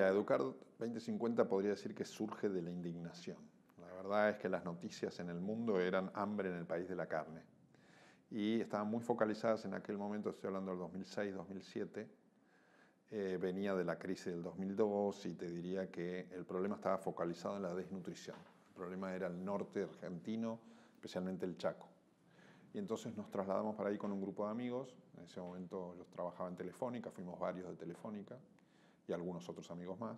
Mira, Educar 2050 podría decir que surge de la indignación. La verdad es que las noticias en el mundo eran hambre en el país de la carne. Y estaban muy focalizadas en aquel momento, estoy hablando del 2006-2007, venía de la crisis del 2002 y te diría que el problema estaba focalizado en la desnutrición. El problema era el norte argentino, especialmente el Chaco. Y entonces nos trasladamos para ahí con un grupo de amigos. En ese momento yo trabajaba en Telefónica, fuimos varios de Telefónica y algunos otros amigos más.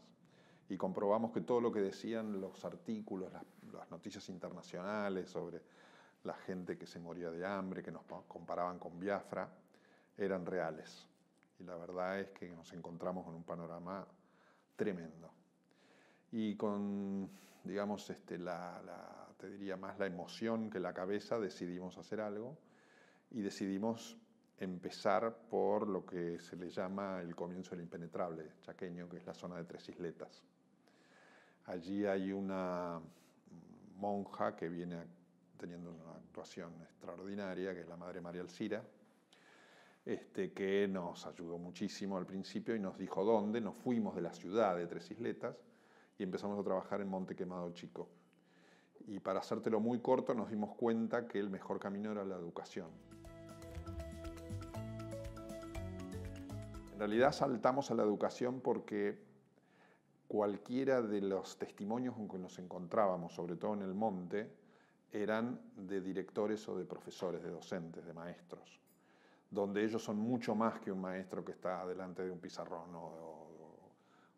Y comprobamos que todo lo que decían los artículos, las noticias internacionales sobre la gente que se moría de hambre, que nos comparaban con Biafra, eran reales. Y la verdad es que nos encontramos con un panorama tremendo. Y con, digamos, te diría más la emoción que la cabeza, decidimos hacer algo y decidimos empezar por lo que se le llama el comienzo del impenetrable chaqueño, que es la zona de Tres Isletas. Allí hay una monja que viene teniendo una actuación extraordinaria, que es la Madre María Alcira, que nos ayudó muchísimo al principio y nos dijo dónde. Nos fuimos de la ciudad de Tres Isletas y empezamos a trabajar en Monte Quemado Chico. Y para hacértelo muy corto, nos dimos cuenta que el mejor camino era la educación. En realidad saltamos a la educación porque cualquiera de los testimonios con que nos encontrábamos, sobre todo en el monte, eran de directores o de profesores, de docentes, de maestros, donde ellos son mucho más que un maestro que está delante de un pizarrón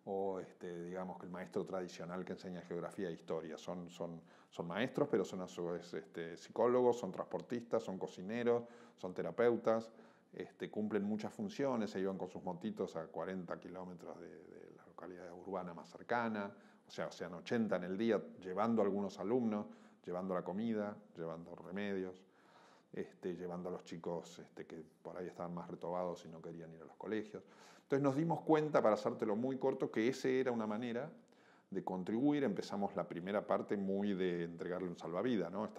o digamos que el maestro tradicional que enseña geografía e historia. Son maestros, pero son a su vez psicólogos, son transportistas, son cocineros, son terapeutas, cumplen muchas funciones, se iban con sus motitos a 40 kilómetros de la localidad urbana más cercana, o sea, sean 80 en el día, llevando a algunos alumnos, llevando la comida, llevando remedios. Llevando a los chicos que por ahí estaban más retobados y no querían ir a los colegios. Entonces nos dimos cuenta, para hacértelo muy corto, que esa era una manera de contribuir. Empezamos la primera parte muy de entregarle un salvavidas, ¿no?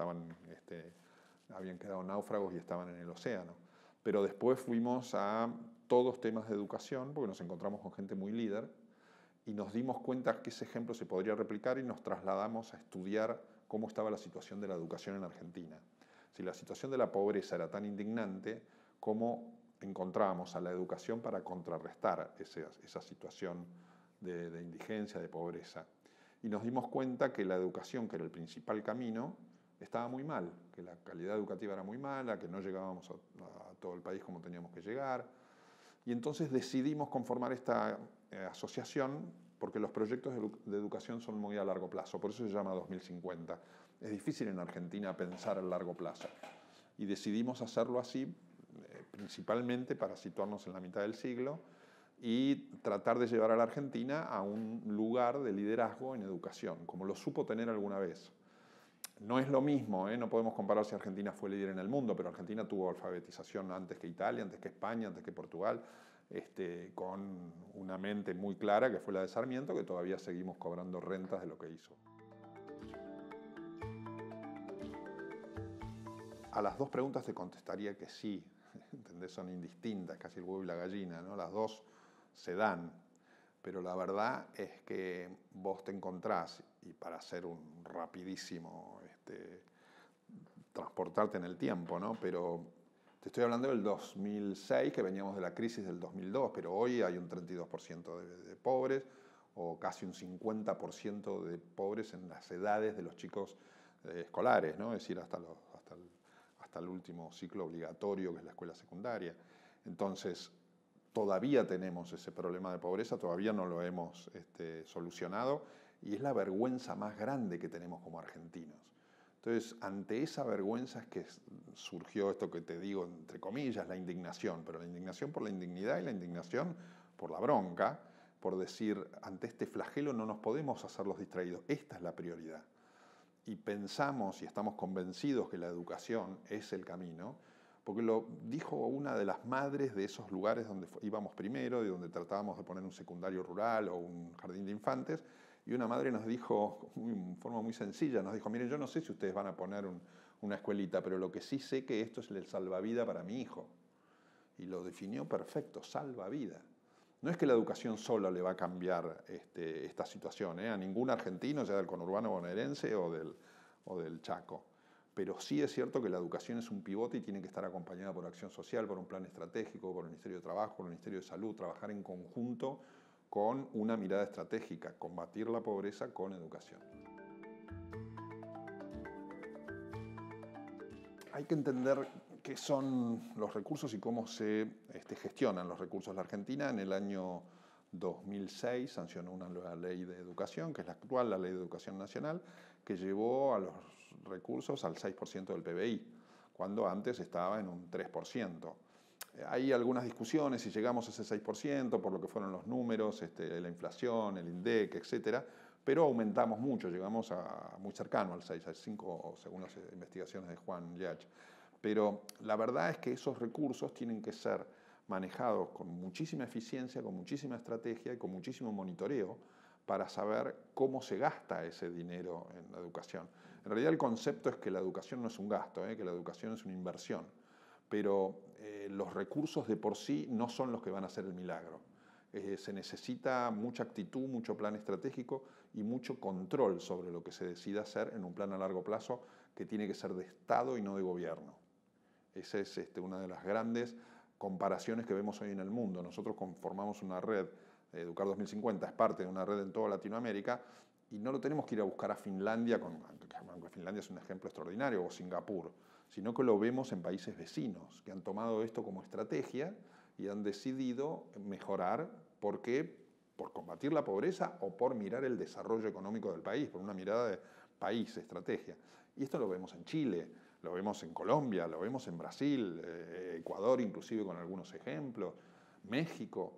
Habían quedado náufragos y estaban en el océano. Pero después fuimos a todos temas de educación, porque nos encontramos con gente muy líder, y nos dimos cuenta que ese ejemplo se podría replicar y nos trasladamos a estudiar cómo estaba la situación de la educación en Argentina. Si la situación de la pobreza era tan indignante, ¿cómo encontrábamos a la educación para contrarrestar esa situación de indigencia, de pobreza? Y nos dimos cuenta que la educación, que era el principal camino, estaba muy mal, que la calidad educativa era muy mala, que no llegábamos a todo el país como teníamos que llegar. Y entonces decidimos conformar esta asociación porque los proyectos de educación son muy a largo plazo, por eso se llama 2050. Es difícil en Argentina pensar a largo plazo. Y decidimos hacerlo así, principalmente para situarnos en la mitad del siglo y tratar de llevar a la Argentina a un lugar de liderazgo en educación, como lo supo tener alguna vez. No es lo mismo, no podemos comparar si Argentina fue líder en el mundo, pero Argentina tuvo alfabetización antes que Italia, antes que España, antes que Portugal, con una mente muy clara que fue la de Sarmiento, que todavía seguimos cobrando rentas de lo que hizo. A las dos preguntas te contestaría que sí, ¿entendés? Son indistintas, casi el huevo y la gallina, ¿no? Las dos se dan, pero la verdad es que vos te encontrás, y para hacer un rapidísimo, transportarte en el tiempo, ¿no? Pero te estoy hablando del 2006, que veníamos de la crisis del 2002, pero hoy hay un 32% de pobres, o casi un 50% de pobres en las edades de los chicos escolares, ¿no? Es decir, hasta el último ciclo obligatorio, que es la escuela secundaria. Entonces, todavía tenemos ese problema de pobreza, todavía no lo hemos solucionado, y es la vergüenza más grande que tenemos como argentinos. Entonces, ante esa vergüenza es que surgió esto que te digo, entre comillas, la indignación, pero la indignación por la indignidad y la indignación por la bronca, por decir, ante este flagelo no nos podemos hacer los distraídos, esta es la prioridad. Y pensamos y estamos convencidos que la educación es el camino, porque lo dijo una de las madres de esos lugares donde íbamos primero, de donde tratábamos de poner un secundario rural o un jardín de infantes, y una madre nos dijo, de forma muy sencilla, nos dijo, miren, yo no sé si ustedes van a poner una escuelita, pero lo que sí sé que esto es el salvavidas para mi hijo. Y lo definió perfecto, salvavidas. No es que la educación sola le va a cambiar esta situación, a ningún argentino, ya del conurbano bonaerense o del Chaco. Pero sí es cierto que la educación es un pivote y tiene que estar acompañada por acción social, por un plan estratégico, por el Ministerio de Trabajo, por el Ministerio de Salud, trabajar en conjunto con una mirada estratégica, combatir la pobreza con educación. Hay que entender qué son los recursos y cómo se gestionan los recursos. La Argentina en el año 2006 sancionó una nueva ley de educación, que es la actual, la Ley de Educación Nacional, que llevó a los recursos al 6% del PBI, cuando antes estaba en un 3%. Hay algunas discusiones si llegamos a ese 6%, por lo que fueron los números, la inflación, el INDEC, etcétera, pero aumentamos mucho, llegamos muy cercano al 6, al 5, según las investigaciones de Juan Liach. Pero la verdad es que esos recursos tienen que ser manejados con muchísima eficiencia, con muchísima estrategia y con muchísimo monitoreo para saber cómo se gasta ese dinero en la educación. En realidad el concepto es que la educación no es un gasto, que la educación es una inversión, pero los recursos de por sí no son los que van a hacer el milagro. Se necesita mucha actitud, mucho plan estratégico y mucho control sobre lo que se decida hacer en un plan a largo plazo que tiene que ser de Estado y no de gobierno. Esa es una de las grandes comparaciones que vemos hoy en el mundo. Nosotros conformamos una red, Educar 2050 es parte de una red en toda Latinoamérica y no lo tenemos que ir a buscar a Finlandia, aunque Finlandia es un ejemplo extraordinario, o Singapur, sino que lo vemos en países vecinos que han tomado esto como estrategia y han decidido mejorar. ¿Por qué? Por combatir la pobreza o por mirar el desarrollo económico del país, por una mirada de país, estrategia. Y esto lo vemos en Chile, lo vemos en Colombia, lo vemos en Brasil, Ecuador inclusive con algunos ejemplos, México,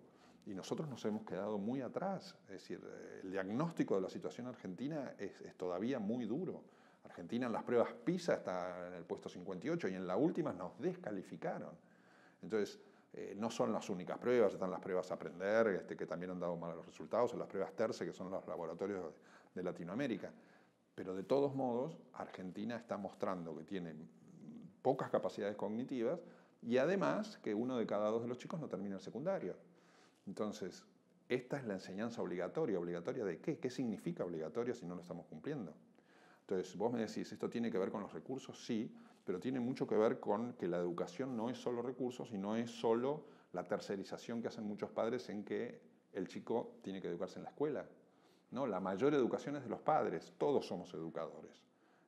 y nosotros nos hemos quedado muy atrás. Es decir, el diagnóstico de la situación argentina es todavía muy duro. Argentina en las pruebas PISA está en el puesto 58 y en la última nos descalificaron. Entonces, no son las únicas pruebas, están las pruebas Aprender, que también han dado malos resultados, o las pruebas TERCE, que son los laboratorios de Latinoamérica. Pero de todos modos, Argentina está mostrando que tiene pocas capacidades cognitivas y además que 1 de cada 2 de los chicos no termina el secundario. Entonces, esta es la enseñanza obligatoria. ¿Obligatoria de qué? ¿Qué significa obligatoria si no lo estamos cumpliendo? Entonces, vos me decís, ¿esto tiene que ver con los recursos? Sí, pero tiene mucho que ver con que la educación no es solo recursos y no es solo la tercerización que hacen muchos padres en que el chico tiene que educarse en la escuela. No, la mayor educación es de los padres, todos somos educadores.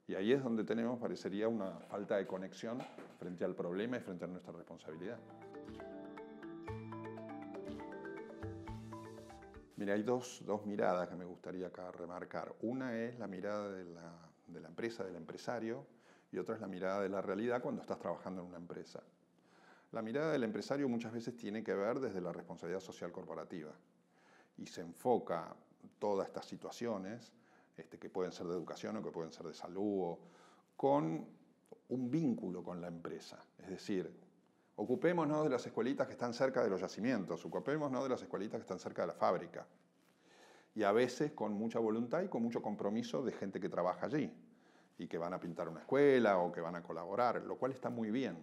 Y ahí es donde tenemos, parecería, una falta de conexión frente al problema y frente a nuestra responsabilidad. Mira, hay dos miradas que me gustaría acá remarcar. Una es la mirada de la empresa, del empresario, y otra es la mirada de la realidad cuando estás trabajando en una empresa. La mirada del empresario muchas veces tiene que ver desde la responsabilidad social corporativa y se enfoca todas estas situaciones, que pueden ser de educación o que pueden ser de salud, con un vínculo con la empresa. Es decir, ocupémonos de las escuelitas que están cerca de los yacimientos, ocupémonos de las escuelitas que están cerca de la fábrica. Y a veces con mucha voluntad y con mucho compromiso de gente que trabaja allí y que van a pintar una escuela o que van a colaborar, lo cual está muy bien.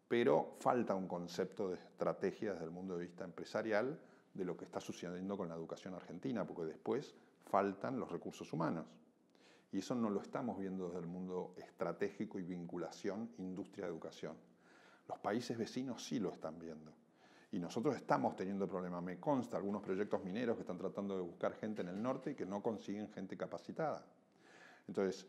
Pero falta un concepto de estrategia desde el punto de vista empresarial de lo que está sucediendo con la educación argentina, porque después faltan los recursos humanos. Y eso no lo estamos viendo desde el mundo estratégico y vinculación industria-educación. Los países vecinos sí lo están viendo. Y nosotros estamos teniendo problemas. Me consta algunos proyectos mineros que están tratando de buscar gente en el norte y que no consiguen gente capacitada. Entonces,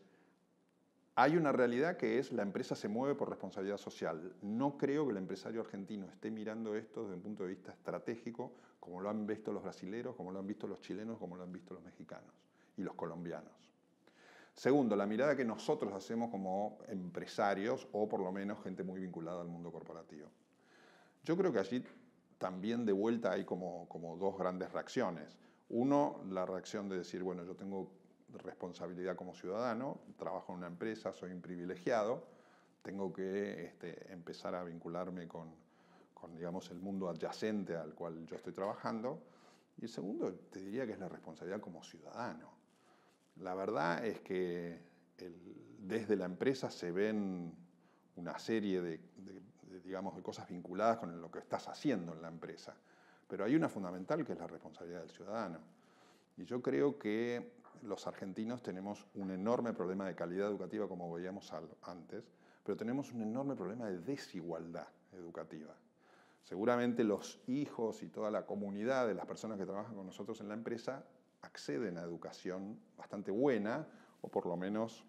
hay una realidad que es la empresa se mueve por responsabilidad social. No creo que el empresario argentino esté mirando esto desde un punto de vista estratégico, como lo han visto los brasileros, como lo han visto los chilenos, como lo han visto los mexicanos y los colombianos. Segundo, la mirada que nosotros hacemos como empresarios o por lo menos gente muy vinculada al mundo corporativo. Yo creo que allí también de vuelta hay como dos grandes reacciones. Uno, la reacción de decir, bueno, yo tengo responsabilidad como ciudadano, trabajo en una empresa, soy un privilegiado, tengo que empezar a vincularme con, digamos, el mundo adyacente al cual yo estoy trabajando. Y el segundo, te diría que es la responsabilidad como ciudadano. La verdad es que desde la empresa se ven una serie digamos, de cosas vinculadas con lo que estás haciendo en la empresa. Pero hay una fundamental que es la responsabilidad del ciudadano. Y yo creo que los argentinos tenemos un enorme problema de calidad educativa, como veíamos antes, pero tenemos un enorme problema de desigualdad educativa. Seguramente los hijos y toda la comunidad de las personas que trabajan con nosotros en la empresa acceden a educación bastante buena, o por lo menos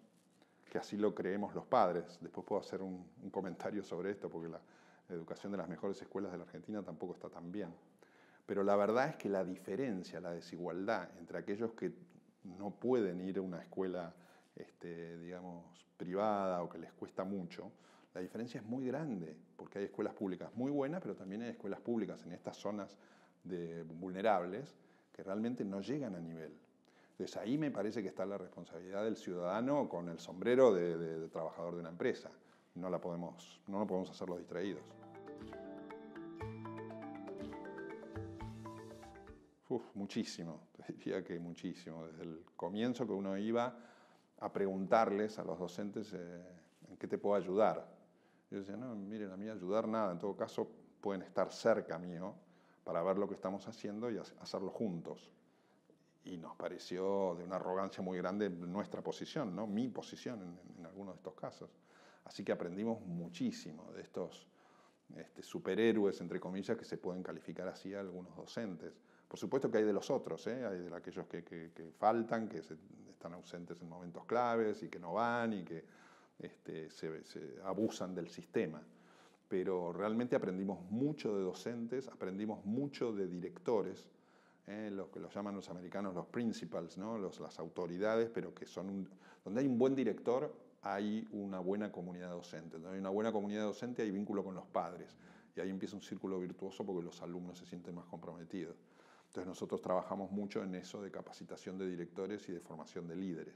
que así lo creemos los padres. Después puedo hacer un comentario sobre esto, porque la educación de las mejores escuelas de la Argentina tampoco está tan bien. Pero la verdad es que la diferencia, la desigualdad entre aquellos que no pueden ir a una escuela, digamos, privada o que les cuesta mucho, la diferencia es muy grande, porque hay escuelas públicas muy buenas, pero también hay escuelas públicas en estas zonas vulnerables que realmente no llegan a nivel. Entonces ahí me parece que está la responsabilidad del ciudadano con el sombrero de trabajador de una empresa. No podemos hacer los distraídos. Muchísimo, te diría que muchísimo. Desde el comienzo que uno iba a preguntarles a los docentes en qué te puedo ayudar. Yo decía, no, miren, a mí ayudar nada, en todo caso pueden estar cerca mío para ver lo que estamos haciendo y hacerlo juntos. Y nos pareció de una arrogancia muy grande nuestra posición, ¿no? Mi posición en algunos de estos casos. Así que aprendimos muchísimo de estos superhéroes, entre comillas, que se pueden calificar así a algunos docentes. Por supuesto que hay de los otros, hay de aquellos que faltan, que están ausentes en momentos claves y que no van y que se abusan del sistema. Pero realmente aprendimos mucho de docentes, aprendimos mucho de directores, lo que los llaman los americanos los principals, ¿no? Las autoridades, pero que son donde hay un buen director hay una buena comunidad docente. Donde hay una buena comunidad docente hay vínculo con los padres y ahí empieza un círculo virtuoso porque los alumnos se sienten más comprometidos. Entonces nosotros trabajamos mucho en eso de capacitación de directores y de formación de líderes.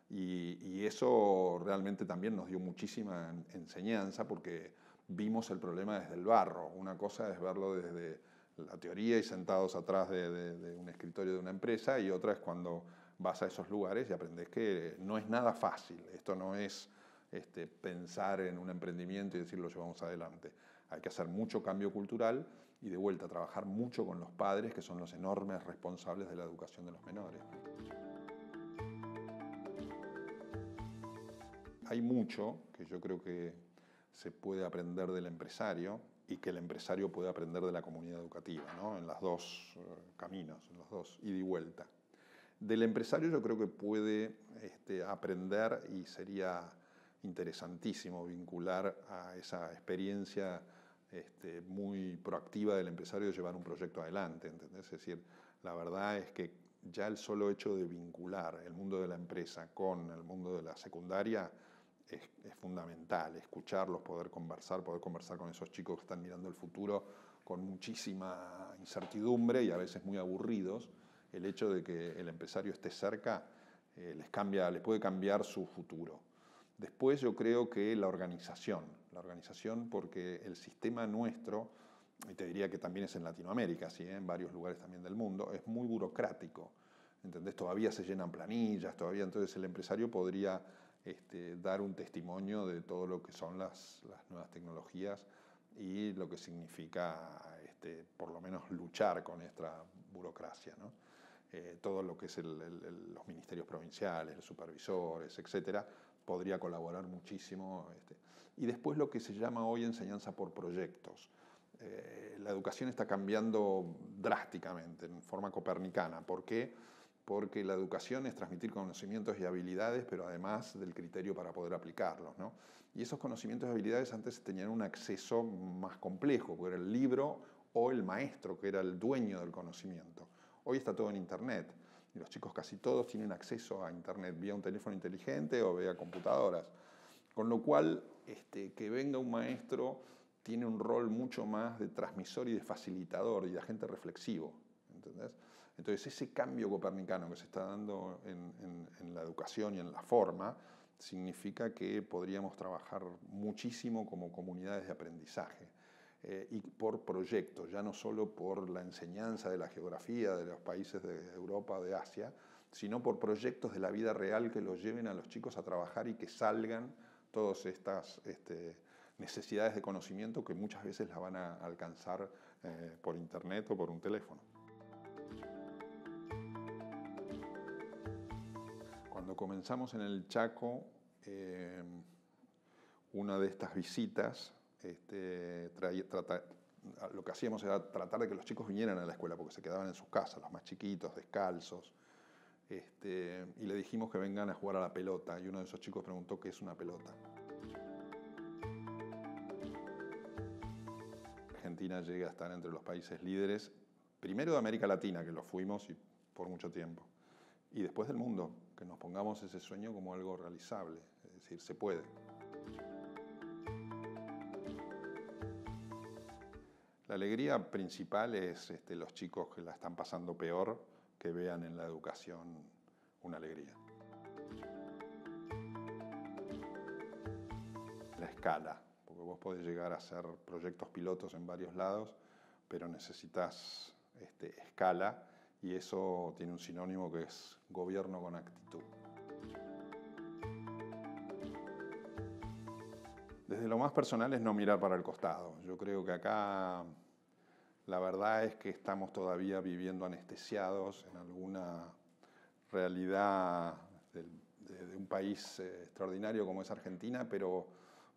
Y eso realmente también nos dio muchísima enseñanza porque vimos el problema desde el barro. Una cosa es verlo desde la teoría y sentados atrás de un escritorio de una empresa, y otra es cuando vas a esos lugares y aprendes que no es nada fácil. Esto no es pensar en un emprendimiento y decir lo llevamos adelante. Hay que hacer mucho cambio cultural y de vuelta trabajar mucho con los padres, que son los enormes responsables de la educación de los menores. Hay mucho que yo creo que se puede aprender del empresario y que el empresario puede aprender de la comunidad educativa, ¿no? En los dos caminos, en los dos ida y vuelta. Del empresario yo creo que puede aprender, y sería interesantísimo vincular a esa experiencia muy proactiva del empresario de llevar un proyecto adelante, ¿entendés? Es decir, la verdad es que ya el solo hecho de vincular el mundo de la empresa con el mundo de la secundaria es fundamental. Escucharlos, poder conversar con esos chicos que están mirando el futuro con muchísima incertidumbre y a veces muy aburridos. El hecho de que el empresario esté cerca les puede cambiar su futuro. Después yo creo que la organización porque el sistema nuestro, y te diría que también es en Latinoamérica, ¿sí? En varios lugares también del mundo, es muy burocrático, ¿entendés? Todavía se llenan planillas, entonces el empresario podría dar un testimonio de todo lo que son las nuevas tecnologías y lo que significa por lo menos luchar con esta burocracia, ¿no? Todo lo que es los ministerios provinciales, los supervisores, etcétera, podría colaborar muchísimo. Y después lo que se llama hoy enseñanza por proyectos. La educación está cambiando drásticamente, en forma copernicana. ¿Por qué? Porque la educación es transmitir conocimientos y habilidades, pero además del criterio para poder aplicarlos, ¿no? Y esos conocimientos y habilidades antes tenían un acceso más complejo, porque era el libro o el maestro que era el dueño del conocimiento. Hoy está todo en Internet, y los chicos casi todos tienen acceso a Internet vía un teléfono inteligente o vía computadoras. Con lo cual, que venga un maestro tiene un rol mucho más de transmisor y de facilitador y de agente reflexivo, ¿entendés? Entonces ese cambio copernicano que se está dando en la educación y en la forma significa que podríamos trabajar muchísimo como comunidades de aprendizaje y por proyectos, ya no solo por la enseñanza de la geografía de los países de Europa o de Asia, sino por proyectos de la vida real que los lleven a los chicos a trabajar y que salgan todas estas necesidades de conocimiento que muchas veces las van a alcanzar por internet o por un teléfono. Cuando comenzamos en el Chaco, una de estas visitas, lo que hacíamos era tratar de que los chicos vinieran a la escuela porque se quedaban en sus casas, los más chiquitos, descalzos. Y le dijimos que vengan a jugar a la pelota y uno de esos chicos preguntó qué es una pelota. Argentina llega a estar entre los países líderes, primero de América Latina, que lo fuimos y por mucho tiempo, y después del mundo, que nos pongamos ese sueño como algo realizable, es decir, se puede. La alegría principal es los chicos que la están pasando peor, que vean en la educación una alegría. La escala, porque vos podés llegar a hacer proyectos pilotos en varios lados, pero necesitas escala, y eso tiene un sinónimo que es gobierno con actitud. Desde lo más personal es no mirar para el costado. Yo creo que acá la verdad es que estamos todavía viviendo anestesiados en alguna realidad de un país extraordinario como es Argentina, pero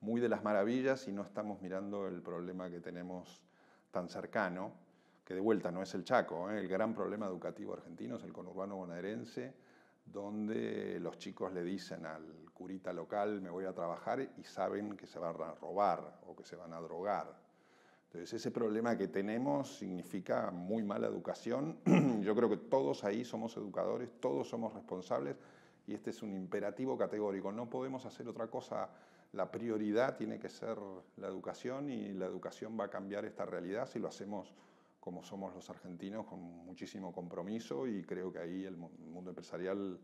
muy de las maravillas, y no estamos mirando el problema que tenemos tan cercano, que de vuelta no es el Chaco, el gran problema educativo argentino es el conurbano bonaerense, donde los chicos le dicen al curita local me voy a trabajar y saben que se van a robar o que se van a drogar. Entonces ese problema que tenemos significa muy mala educación. Yo creo que todos ahí somos educadores, todos somos responsables, y este es un imperativo categórico. No podemos hacer otra cosa. La prioridad tiene que ser la educación, y la educación va a cambiar esta realidad si lo hacemos como somos los argentinos, con muchísimo compromiso, y creo que ahí el mundo empresarial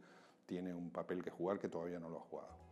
tiene un papel que jugar que todavía no lo ha jugado.